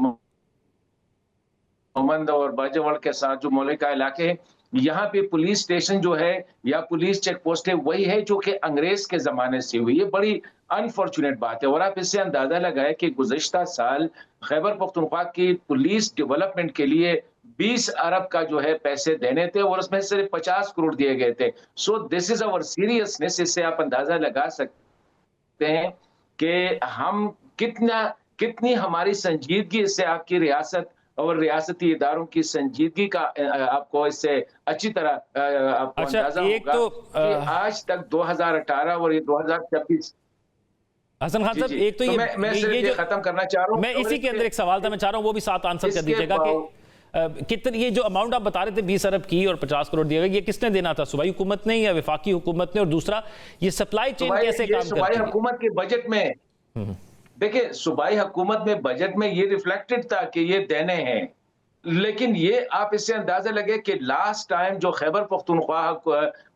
मोहम्मद और बाजेवड़ के साथ जो मौलिका इलाके हैं, यहाँ पे पुलिस स्टेशन जो है या पुलिस चेक पोस्ट है वही है जो कि अंग्रेज के जमाने से हुई। ये बड़ी अनफॉर्चुनेट बात है और आप इससे अंदाजा लगाए कि गुज़िश्ता साल खैबर पख्तूनख्वा की पुलिस डेवलपमेंट के लिए 20 अरब का जो है पैसे देने थे और उसमें सिर्फ 50 करोड़ दिए गए थे। So this is our seriousness. इससे आप अंदाजा लगा सकते हैं कि हम कितनी हमारी संजीदगी इससे आपकी रियासत और रियासती इदारों की संजीदगी का आपको इससे अच्छी तरह आपको अंदाजा होगा कि आज तक 2018 और ये 2026। हसन खान साहब, एक तो मैं ये खत्म करना चाह रहा हूं। मैं इसी के अंदर एक सवाल था, मैं चाह रहा हूं वो भी साथ आंसर कर दीजिएगा कि कितने ये जो अमाउंट आप बता रहे थे 20 अरब की और 50 करोड़ दिया गया, ये किसने देना था, सूबाई हुकूमत ने या वफाकी हुकूमत ने? और दूसरा, ये सप्लाई चेन कैसे काम करती है? सूबाई हुकूमत के बजट में, देखिए सूबाई हुकूमत में बजट में ये रिफ्लेक्टेड था कि ये देने हैं, लेकिन ये आप इससे अंदाजा लगे कि लास्ट टाइम जो खैबर पख्तूनख्वा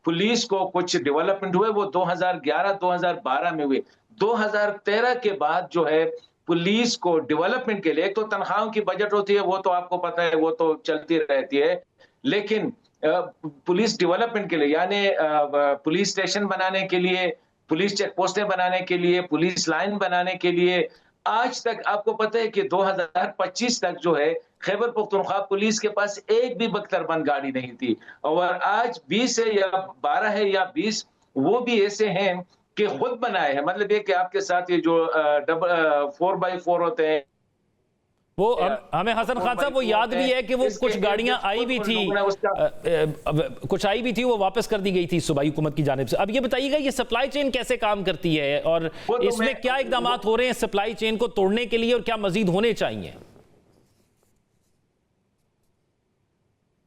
पुलिस को कुछ डेवलपमेंट हुए वो 2011-2012 में हुए। 2013 के बाद जो है पुलिस को डेवलपमेंट के लिए, एक तो तनख्वाहों की बजट होती है, वो तो आपको पता है, वो तो चलती रहती है, लेकिन पुलिस डेवलपमेंट के लिए यानी पुलिस स्टेशन बनाने के लिए, पुलिस चेक पोस्टें बनाने के लिए, पुलिस लाइन बनाने के लिए, आज तक आपको पता है कि 2025 तक जो है खैबर पख्तूनख्वा पुलिस के पास एक भी बख्तरबंद गाड़ी नहीं थी। और आज 20 है या 12 है या 20, वो भी ऐसे हैं कि खुद बनाए हैं। मतलब ये कि आपके साथ ये जो 4x4 होते हैं, वो हमें हसन खान साहब वो याद भी है कि वो कुछ गाड़ियां आई भी थी, कुछ आई भी थी, वो वापस कर दी गई थी सूबाई हुकूमत की जानिब से। अब ये बताइएगा ये सप्लाई चेन कैसे काम करती है और इसमें क्या इकदाम हो रहे हैं सप्लाई चेन को तोड़ने के लिए और क्या मजीद होने चाहिए?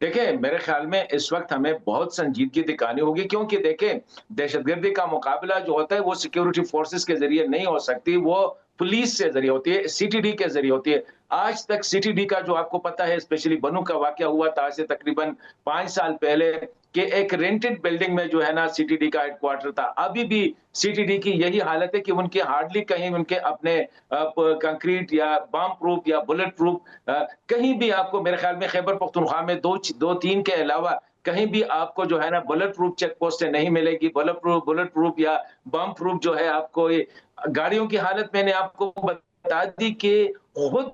देखिए मेरे ख्याल में इस वक्त हमें बहुत संजीदगी दिखानी होगी, क्योंकि देखें दहशतगर्दी का मुकाबला जो होता है वो सिक्योरिटी फोर्सेस के जरिए नहीं हो सकती, वो पुलिस से जरिए होती है, सीटीडी के जरिए होती है। आज तक सीटीडी का जो आपको पता है, स्पेशली बनू का वाकया हुआ था आज से तकरीबन 5 साल पहले, कि एक रेंटेड बिल्डिंग में जो है ना सीटीडी का हेडक्वार्टर था। अभी भी सीटीडी की यही हालत है कि उनके हार्डली कहीं उनके अपने कंक्रीट या बम प्रूफ या बुलेट प्रूफ कहीं भी आपको मेरे ख्याल में खैबर पख्तूनख्वा में 2-3 के अलावा कहीं भी आपको जो है ना बुलेट प्रूफ चेक पोस्ट नहीं मिलेगी। बुलेट प्रूफ या बम प्रूफ जो है आपको, ये गाड़ियों की हालत मैंने आपको बता दी कि खुद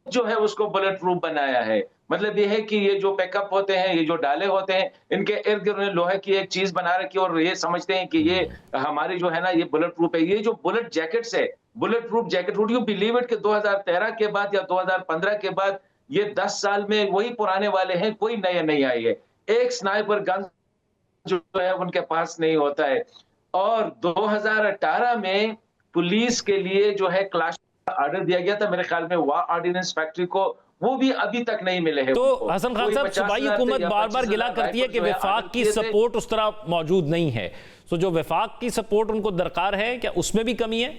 जो है उसको बुलेट प्रूफ बनाया है। मतलब ये है कि ये जो पैकअप होते हैं, ये जो डाले होते हैं, इनके इर्द गिर्द लोहे की एक चीज बना रखी है और ये समझते हैं कि ये हमारी जो है ना ये बुलेट प्रूफ है। ये जो बुलेट जैकेट्स है, bullet proof jacket, would you believe it कि 2013 के बाद या 2015 के बाद ये 10 साल में वही पुराने वाले हैं, कोई नए नहीं आए है। एक स्नाइपर गन जो है उनके पास नहीं होता है। और 2018 में पुलिस के लिए जो है क्लास ऑर्डर दिया गया था, मेरे ख्याल में वार ऑर्डिनेंस फैक्ट्री को, वो भी अभी तक नहीं मिले हैं। तो हसन खान साहब, सूबाई हुकूमत बार बार गिला करती है कि वफाक की सपोर्ट उस तरह मौजूद नहीं है, तो जो वफाक की सपोर्ट उनको दरकार है, क्या उसमें भी कमी है?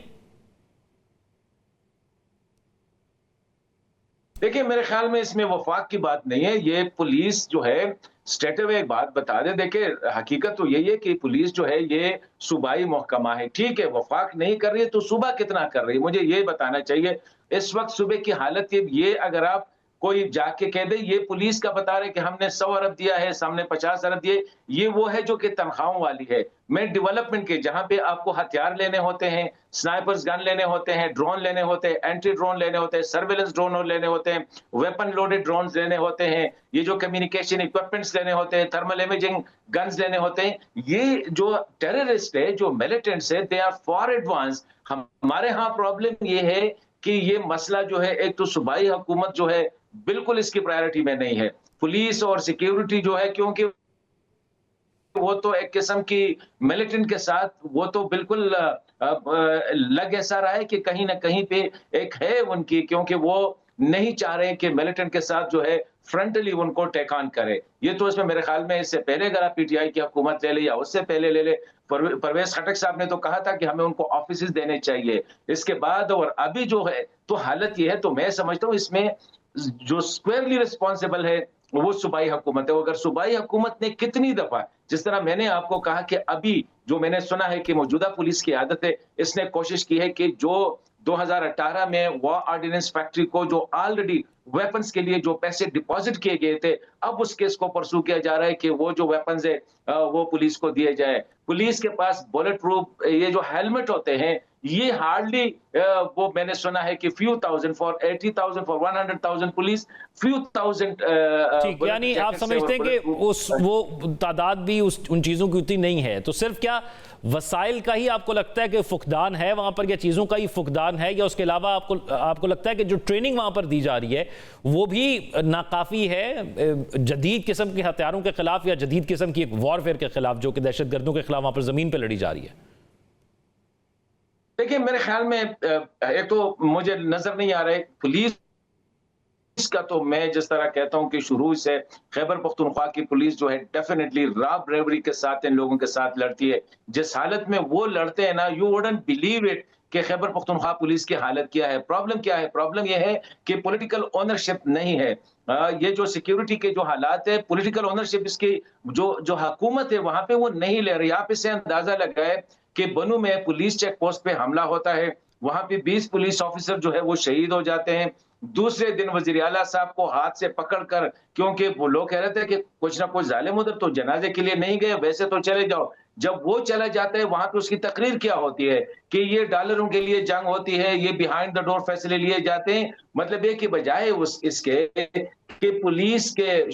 देखिए मेरे ख्याल में इसमें वफाक की बात नहीं है, ये पुलिस जो है स्टेट अवे एक बात बता दे। देखिए हकीकत तो यही है कि पुलिस जो है ये सूबाई महकमा है, ठीक है, वफाक नहीं कर रही है तो सूबा कितना कर रही है, मुझे ये बताना चाहिए। इस वक्त सूबे की हालत ये अगर आप कोई जाके कह दे ये पुलिस का बता रहे कि हमने 100 अरब दिया है, सामने 50 अरब दिए, ये वो है जो कि तनख्वाहों वाली है। मैं डेवलपमेंट के जहां पे आपको हथियार लेने होते हैं, स्नाइपर्स गन लेने होते हैं, ड्रोन लेने होते हैं, एंटी ड्रोन लेने होते हैं, सर्वेलेंस ड्रोन लेने होते हैं, वेपन लोडेड ड्रोन लेने होते हैं, ये जो कम्युनिकेशन इक्विपमेंट्स लेने होते हैं, थर्मल इमेजिंग गन्स लेने होते हैं, ये जो टेररिस्ट है, जो मिलिटेंट्स है, दे आर फॉर एडवांस। हमारे यहाँ प्रॉब्लम ये है कि ये मसला जो है, एक तो सूबाई हुकूमत जो है बिल्कुल इसकी प्रायोरिटी में नहीं है, पुलिस और सिक्योरिटी जो है, क्योंकि वो तो एक किस्म की मिलिटेंट के साथ वो तो बिल्कुल लग ऐसा रहा है कि कहीं ना कहीं पे एक है उनकी, क्योंकि वो नहीं चाह रहे कि मिलिटेंट के साथ जो है फ्रंटली उनको टेक ऑन करे। ये तो इसमें मेरे ख्याल में इससे पहले अगर आप पीटीआई की हुकूमत ले ले या उससे पहले ले ले, परवेज खटक साहब ने तो कहा था कि हमें उनको ऑफिस देने चाहिए। इसके बाद और अभी जो है तो हालत ये है, तो मैं समझता हूँ इसमें जो स्क्वायरली रिस्पॉन्सिबल है वो सूबाई हुकूमत है। अगर सूबाई हुकूमत ने कितनी दफा, जिस तरह मैंने आपको कहा कि अभी जो मैंने सुना है कि मौजूदा पुलिस की आदत है, इसने कोशिश की है कि जो 2018 में वॉर ऑर्डिनेंस फैक्ट्री को जो ऑलरेडी वेपन्स के लिए जो पैसे डिपॉजिट किए गए थे, अब उस केस को परसू किया जा रहा है कि वो जो वेपन्स है वो पुलिस को दिए जाए। पुलिस के पास बुलेट प्रूफ ये जो हेलमेट होते हैं, ये हार्डली वो मैंने सुना है कि few thousand for 80,000 for 100,000 police, few thousand. ठीक, यानी आप समझते हैं कि उस वो तादाद भी उन चीजों की उतनी नहीं है। तो सिर्फ क्या वसाइल का ही आपको लगता है कि फुकदान है वहां पर, या चीजों का ही फुकदान है, या उसके अलावा आपको लगता है कि जो ट्रेनिंग वहां पर दी जा रही है वो भी नाकाफी है जदीद किस्म के हथियारों के खिलाफ, या जदीद किस्म की एक वॉरफेयर के खिलाफ जो कि दहशतगर्दों के खिलाफ वहां पर जमीन पर लड़ी जा रही है? देखिए मेरे ख्याल में एक तो मुझे नजर नहीं आ रहा है पुलिस का, तो मैं जिस तरह कहता हूं कि शुरू से खैबर पख्तूनख्वा की पुलिस जो है डेफिनेटली रॉ ब्रेवरी के साथ इन लोगों के साथ लड़ती है। जिस हालत में वो लड़ते हैं ना, यू वुडंट बिलीव इट कि खैबर पख्तूनख्वा पुलिस की हालत क्या है। प्रॉब्लम क्या है? प्रॉब्लम ये है कि पॉलिटिकल ओनरशिप नहीं है। ये जो सिक्योरिटी के जो हालात है, पॉलिटिकल ओनरशिप इसकी जो हुकूमत है वहां पे वो नहीं ले रही। आप इससे अंदाजा लगाए कि बनू में पुलिस चेक पोस्ट पे हमला होता है, वहां पे 20 पुलिस ऑफिसर जो है वो शहीद हो जाते हैं। दूसरे दिन वजीर आला साहब को हाथ से पकड़कर, क्योंकि वो लोग कह रहे थे कि कुछ ना कुछ जालिम उधर तो जनाजे के लिए नहीं गए, वैसे तो चले जाओ। जब वो चला जाता है वहां पे उसकी तकरीर क्या होती है कि ये डॉलरों के लिए जंग होती है, ये बिहाइंड द डोर फैसले लिए जाते हैं। मतलब एक ही बजाय इसके कि पुलिस के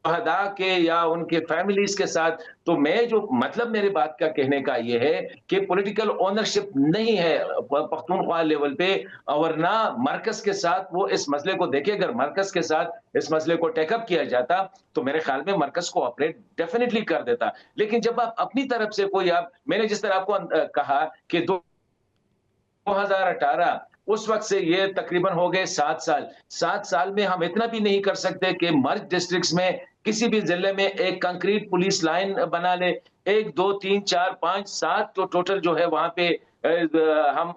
शहदा के या उनके फैमिलीज के साथ, तो मैं जो मतलब मेरी बात का कहने का ये है कि पॉलिटिकल ओनरशिप नहीं है पख्तूनख्वा लेवल पे, और ना मरकज के साथ वो इस मसले को देखे। अगर मरकज के साथ इस मसले को टेकअप किया जाता तो मेरे ख्याल में मरकज को ऑपरेट डेफिनेटली कर देता। लेकिन जब आप अपनी तरफ से कोई, मैंने जिस तरह आपको कहा कि 2018 उस वक्त से ये तकरीबन हो गए 7 साल। 7 साल में हम इतना भी नहीं कर सकते कि मर्ज डिस्ट्रिक्ट्स में किसी भी जिले में एक कंक्रीट पुलिस लाइन बना ले। 1 2 3 4 5 7 तो टोटल जो है वहां पे हम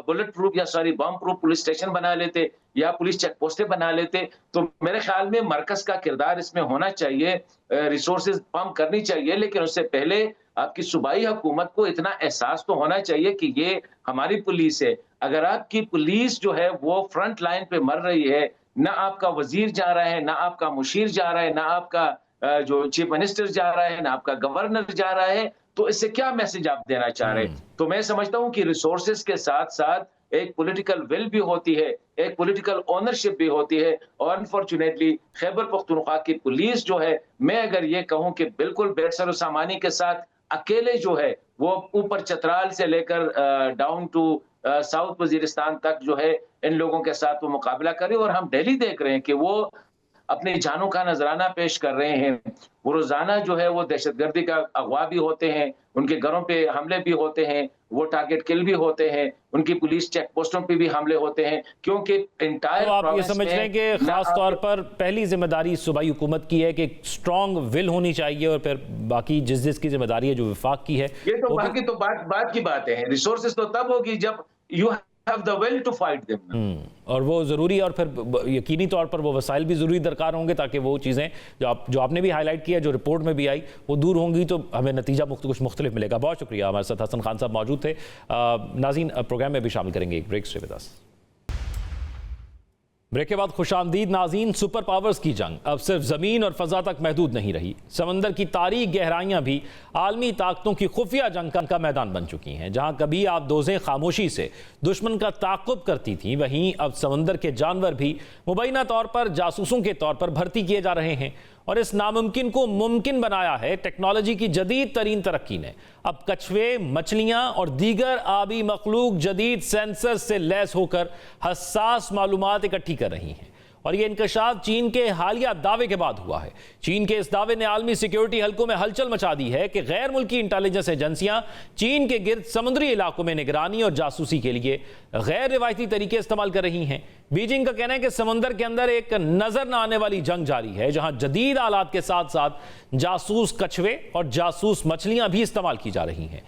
बुलेट प्रूफ या सॉरी बम प्रूफ पुलिस स्टेशन बना लेते या पुलिस चेक पोस्टें बना लेते। तो मेरे ख्याल में मरकज का किरदार इसमें होना चाहिए, रिसोर्सेज पंप करनी चाहिए, लेकिन उससे पहले आपकी सूबाई हुकूमत को इतना एहसास तो होना चाहिए कि ये हमारी पुलिस है। अगर आपकी पुलिस जो है वो फ्रंट लाइन पे मर रही है, ना आपका वजीर जा रहा है, ना आपका मुशीर जा रहा है, ना आपका जो चीफ मिनिस्टर जा रहा है, ना आपका गवर्नर जा रहा है, तो इससे क्या मैसेज आप देना चाह रहे हैं? तो मैं समझता हूं कि रिसोर्सेज के साथ साथ एक पॉलिटिकल विल भी होती है, एक पॉलिटिकल ओनरशिप भी होती है। और अनफॉर्चुनेटली खैबर पख्तूनख्वा की पुलिस जो है, मैं अगर ये कहूं कि बिल्कुल बेसर सामानी के साथ अकेले जो है वो ऊपर चतराल से लेकर डाउन टू साउथ वजीरिस्तान तक जो है इन लोगों के साथ वो मुकाबला करे। और हम दिल्ली देख रहे हैं कि वो अपनी जानों का नजराना पेश कर रहे हैं। वो रोजाना जो है वो दहशतगर्दी का अगवा भी होते हैं, उनके घरों पे हमले भी होते हैं, वो टारगेट किल भी होते हैं, उनकी पुलिस चेक पोस्टों पे भी हमले होते हैं, क्योंकि इंटायर। तो आप ये समझ रहे हैं कि खास तौर पर पहली जिम्मेदारी सूबाई हुकूमत की है कि स्ट्रांग विल होनी चाहिए, और फिर बाकी जिस की जिम्मेदारी है जो विफाक की है। ये तो बाकी तो बात की बातें हैं। रिसोर्सेज तो तब होगी जब you have the will to fight them। और वो ज़रूरी है, और फिर यकीनी तौर पर वो वसाइल भी ज़रूरी दरकार होंगे ताकि वो चीज़ें जो आपने भी हाईलाइट किया, जो रिपोर्ट में भी आई, वो दूर होंगी तो हमें नतीजा कुछ मुख्तलिफ मिलेगा। बहुत शुक्रिया। हमारे साथ हसन खान साहब मौजूद थे। नाज़रीन, प्रोग्राम में भी शामिल करेंगे एक ब्रेक से विद अस। ब्रेक के बाद खुशामदीद नाज़रीन। सुपर पावर्स की जंग अब सिर्फ ज़मीन और फ़ज़ा तक महदूद नहीं रही। समंदर की तारीक गहराइयाँ भी आलमी ताकतों की खुफिया जंग का मैदान बन चुकी हैं। जहाँ कभी आप दोज़ें खामोशी से दुश्मन का ताक़ुब करती थीं, वहीं अब समंदर के जानवर भी मुबैना तौर पर जासूसों के तौर पर भर्ती किए जा रहे हैं। और इस नामुमकिन को मुमकिन बनाया है टेक्नोलॉजी की जदीद तरीन तरक्की ने। अब कछुए, मछलियाँ और दीगर आबी मखलूक जदीद सेंसर से लैस होकर हसास मालूमात इकट्ठी कर रही हैं। और ये इंकशाफ चीन के हालिया दावे के बाद हुआ है। चीन के इस दावे ने आलमी सिक्योरिटी हलकों में हलचल मचा दी है कि गैर मुल्की इंटेलिजेंस एजेंसियां चीन के गिर्द समुद्री इलाकों में निगरानी और जासूसी के लिए गैर रिवायती तरीके इस्तेमाल कर रही हैं। बीजिंग का कहना है कि समंदर के अंदर एक नजर न आने वाली जंग जारी है, जहां जदीद आलात के साथ साथ जासूस कछुए और जासूस मछलियां भी इस्तेमाल की जा रही हैं।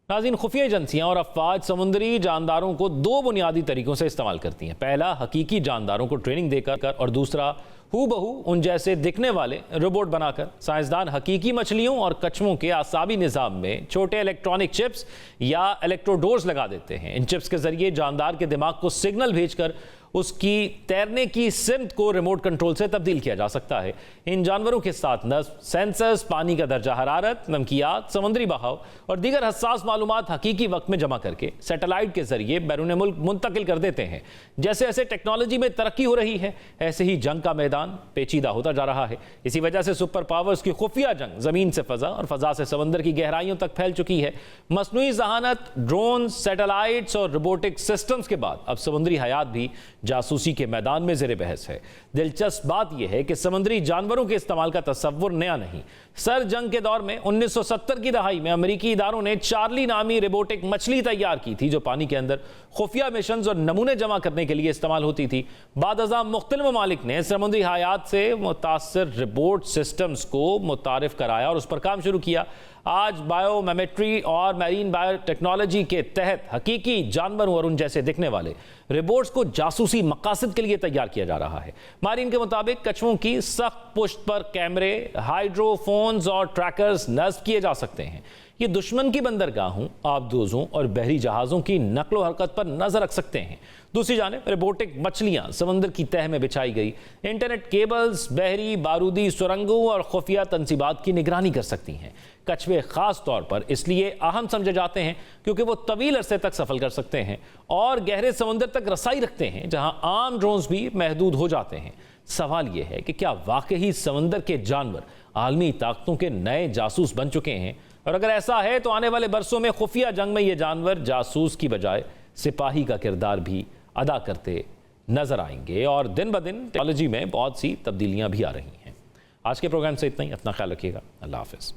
नाज़रीन, खुफिया एजेंसियां और अफवाज समुद्री जानदारों को दो बुनियादी तरीकों से इस्तेमाल करती हैं। पहला, हकीकी जानदारों को ट्रेनिंग देकर, और दूसरा, हूबहू उन जैसे दिखने वाले रोबोट बनाकर। साइंसदान हकीकी मछलियों और कछुओं के आसाबी निज़ाम में छोटे इलेक्ट्रॉनिक चिप्स या इलेक्ट्रोडोर्स लगा देते हैं। इन चिप्स के जरिए जानदार के दिमाग को सिग्नल भेजकर उसकी तैरने की सिमत को रिमोट कंट्रोल से तब्दील किया जा सकता है। इन जानवरों के साथ नस्ब, सेंसर्स, पानी का दर्जा हरारत, नमकियात, समुद्री बहाव और दीगर हसास मालूमात हकीकी वक्त में जमा करके सैटेलाइट के जरिए बैरून मुल्क मुंतकिल कर देते हैं। जैसे जैसे टेक्नोलॉजी में तरक्की हो रही है, ऐसे ही जंग का मैदान पेचीदा होता जा रहा है। इसी वजह से सुपर पावर्स की खुफिया जंग जमीन से फजा और फजा से समंदर की गहराइयों तक फैल चुकी है। मसनूई जहानत, ड्रोन, सैटेलाइट्स और रोबोटिक सिस्टम्स के बाद अब समुद्री हयात भी जासूसी के मैदान में ज़ेरे बहस है। दिलचस्प बात यह है कि समुद्री जानवरों के इस्तेमाल का तस्वुर नया नहीं। सर जंग के दौर में 1970 की दहाई में अमेरिकी इदारों ने चार्ली नामी रोबोटिक मछली तैयार की थी, जो पानी के अंदर खुफिया मिशन और नमूने जमा करने के लिए इस्तेमाल होती थी। बाद अज़ां मुख्तलिफ ममालिक ने समुद्री हयात से मुतासिर रोबोट सिस्टम्स को मुतारिफ कराया और उस पर काम शुरू किया। आज बायोमेट्री और मैरीन बायोटेक्नोलॉजी के तहत हकीकी जानवरों और उन जैसे दिखने वाले रोबोट्स को जासूसी मकासद के लिए तैयार किया जा रहा है। मारीन के मुताबिक कछुओं की सख्त पुश्त पर कैमरे, हाइड्रोफोन्स और ट्रैकर्स नस्ब किए जा सकते हैं। ये दुश्मन की बंदरगाहों, आबदोजों और बहरी जहाज़ों की नकलो हरकत पर नजर रख सकते हैं। दूसरी जानिब रोबोटिक मछलियां समंदर की तह में बिछाई गई इंटरनेट केबल्स, बहरी बारूदी सुरंगों और खुफिया तंसीबात की निगरानी कर सकती हैं। कछुए खास तौर पर इसलिए अहम समझे जाते हैं क्योंकि वो तवील अरसे तक सफर कर सकते हैं और गहरे समुंदर तक रसाई रखते हैं, जहां आम ड्रोन्स भी महदूद हो जाते हैं। सवाल यह है कि क्या वाकई समंदर के जानवर आलमी ताकतों के नए जासूस बन चुके हैं, और अगर ऐसा है तो आने वाले बरसों में खुफिया जंग में ये जानवर जासूस की बजाय सिपाही का किरदार भी अदा करते नजर आएंगे। और दिन ब दिन टेक्नोलॉजी में बहुत सी तब्दीलियां भी आ रही हैं। आज के प्रोग्राम से इतना ही। अपना ख्याल रखिएगा। अल्लाह हाफिज़।